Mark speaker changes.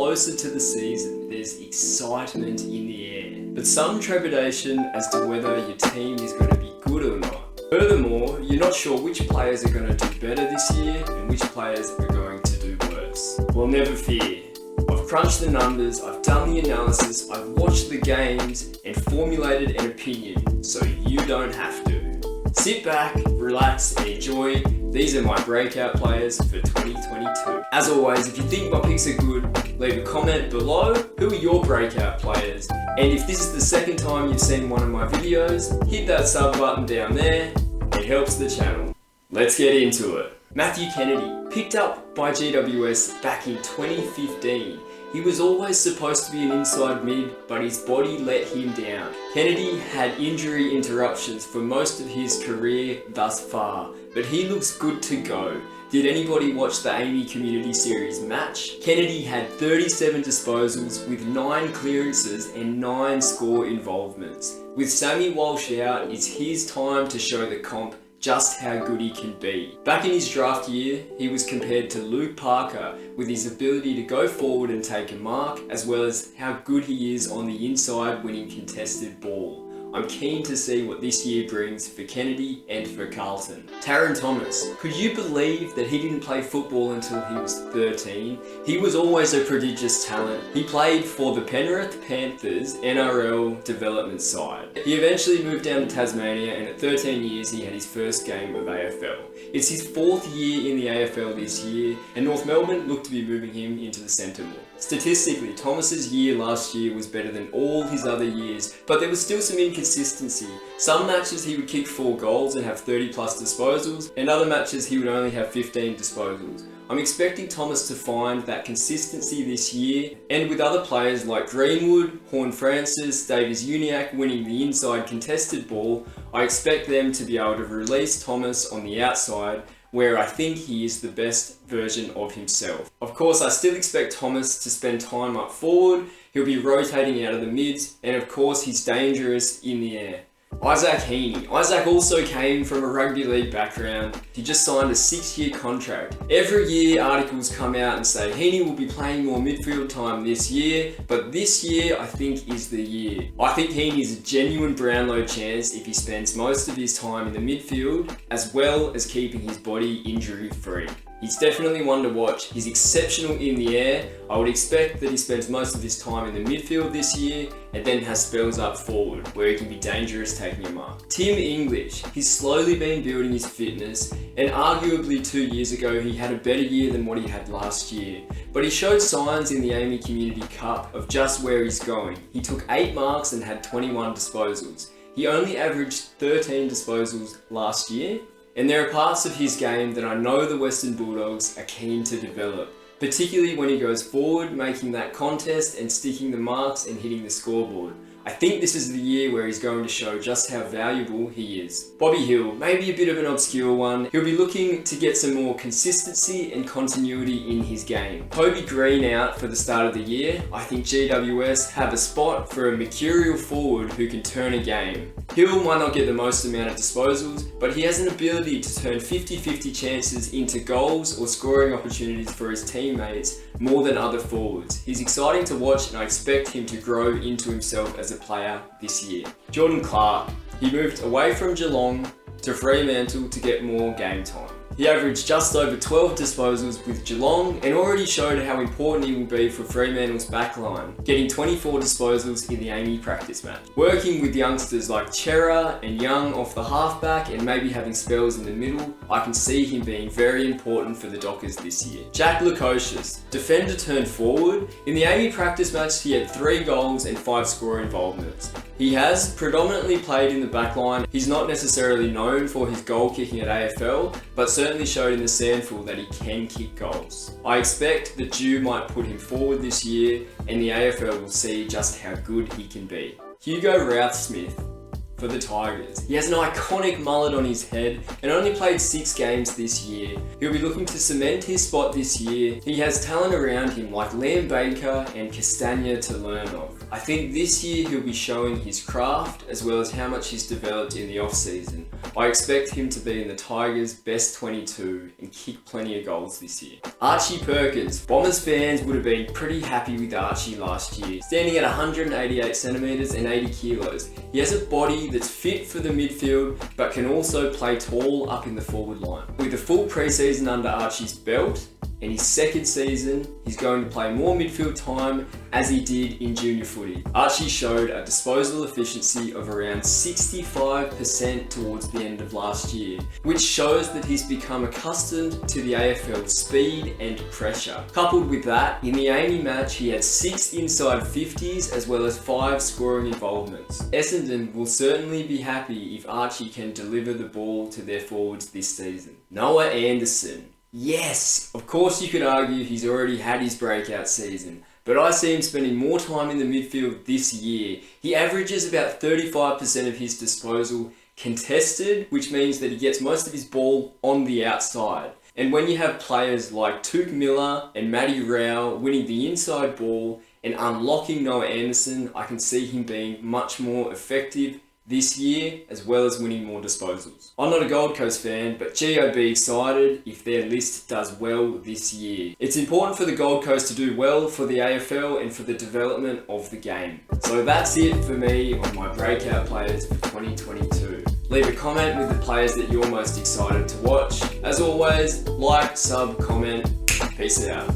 Speaker 1: closer to the season, there's excitement in the air, but some trepidation as to whether your team is going to be good or not. Furthermore, you're not sure which players are going to do better this year and which players are going to do worse. Well, never fear. I've crunched the numbers, I've done the analysis, I've watched the games and formulated an opinion so you don't have to. Sit back, relax and enjoy. These are my breakout players for 2022. As always, if you think my picks are good, leave a comment below. Who are your breakout players? And if this is the second time you've seen one of my videos, hit that sub button down there. It helps the channel. Let's get into it. Matthew Kennedy, picked up by GWS back in 2015. He was always supposed to be an inside mid, but his body let him down. Kennedy had injury interruptions for most of his career thus far, but he looks good to go. Did anybody watch the Amy Community Series match? Kennedy had 37 disposals with 9 clearances and 9 score involvements. With Sammy Walsh out, it's his time to show the comp just how good he can be. Back in his draft year, he was compared to Luke Parker with his ability to go forward and take a mark, as well as how good he is on the inside winning contested ball. I'm keen to see what this year brings for Kennedy and for Carlton. Tarryn Thomas, could you believe that he didn't play football until he was 13? He was always a prodigious talent. He played for the Penrith Panthers NRL development side. He eventually moved down to Tasmania, and at 13 years he had his first game of AFL. It's his 4th year in the AFL this year, and North Melbourne look to be moving him into the centre more. Statistically, Thomas's year last year was better than all his other years, but there was still some inconsistency. Some matches he would kick 4 goals and have 30 plus disposals, and other matches he would only have 15 disposals. I'm expecting Thomas to find that consistency this year, and with other players like Greenwood, Horne-Francis, Davies-Uniacke winning the inside contested ball, I expect them to be able to release Thomas on the outside, where I think he is the best version of himself. Of course, I still expect Thomas to spend time up forward. He'll be rotating out of the mids, and of course he's dangerous in the air. Isaac Heaney. Isaac also came from a rugby league background. He just signed a 6-year contract. Every year articles come out and say Heaney will be playing more midfield time this year, but this year I think is the year. I think Heaney is a genuine Brownlow chance if he spends most of his time in the midfield, as well as keeping his body injury free. He's definitely one to watch. He's exceptional in the air. I would expect that he spends most of his time in the midfield this year and then has spells up forward where he can be dangerous taking a mark. Tim English. He's slowly been building his fitness, and arguably 2 years ago he had a better year than what he had last year. But he showed signs in the Amy Community Cup of just where he's going. He took 8 marks and had 21 disposals. He only averaged 13 disposals last year. And there are parts of his game that I know the Western Bulldogs are keen to develop, particularly when he goes forward, making that contest and sticking the marks and hitting the scoreboard. I think this is the year where he's going to show just how valuable he is. Bobby Hill, maybe a bit of an obscure one. He'll be looking to get some more consistency and continuity in his game. Toby Green out for the start of the year. I think GWS have a spot for a mercurial forward who can turn a game. Hill might not get the most amount of disposals, but he has an ability to turn 50-50 chances into goals or scoring opportunities for his teammates more than other forwards. He's exciting to watch, and I expect him to grow into himself as a player this year. Jordan Clark. He moved away from Geelong to Fremantle to get more game time. He averaged just over 12 disposals with Geelong and already showed how important he will be for Fremantle's backline, getting 24 disposals in the Amy practice match. Working with youngsters like Chera and Young off the halfback and maybe having spells in the middle, I can see him being very important for the Dockers this year. Jack Lukosius, defender turned forward. In the Amy practice match, he had 3 goals and 5 score involvements. He has predominantly played in the backline. He's not necessarily known for his goal kicking at AFL, but certainly showed in the sandful that he can kick goals. I expect that Dew might put him forward this year, and the AFL will see just how good he can be. Hugo Routh-Smith. for the Tigers. He has an iconic mullet on his head and only played 6 games this year. He'll be looking to cement his spot this year. He has talent around him like Liam Baker and Castagna to learn of. I think this year he'll be showing his craft as well as how much he's developed in the off-season. I expect him to be in the Tigers' best 22 and kick plenty of goals this year. Archie Perkins. Bombers fans would have been pretty happy with Archie last year. Standing at 188 centimetres and 80 kilos, he has a body that's fit for the midfield but can also play tall up in the forward line. With a full pre-season under Archie's belt, in his second season, he's going to play more midfield time as he did in junior footy. Archie showed a disposal efficiency of around 65% towards the end of last year, which shows that he's become accustomed to the AFL's speed and pressure. Coupled with that, in the Amy match, he had 6 inside 50s as well as 5 scoring involvements. Essendon will certainly be happy if Archie can deliver the ball to their forwards this season. Noah Anderson. Yes, of course you could argue he's already had his breakout season, but I see him spending more time in the midfield this year. He averages about 35% of his disposal contested, which means that he gets most of his ball on the outside. And when you have players like Touk Miller and Matty Rao winning the inside ball and unlocking Noah Anderson, I can see him being much more effective this year, as well as winning more disposals. I'm not a Gold Coast fan, but gee, I'd be excited if their list does well this year. It's important for the Gold Coast to do well for the AFL and for the development of the game. So that's it for me on my breakout players for 2022. Leave a comment with the players that you're most excited to watch. As always, like, sub, comment. Peace out.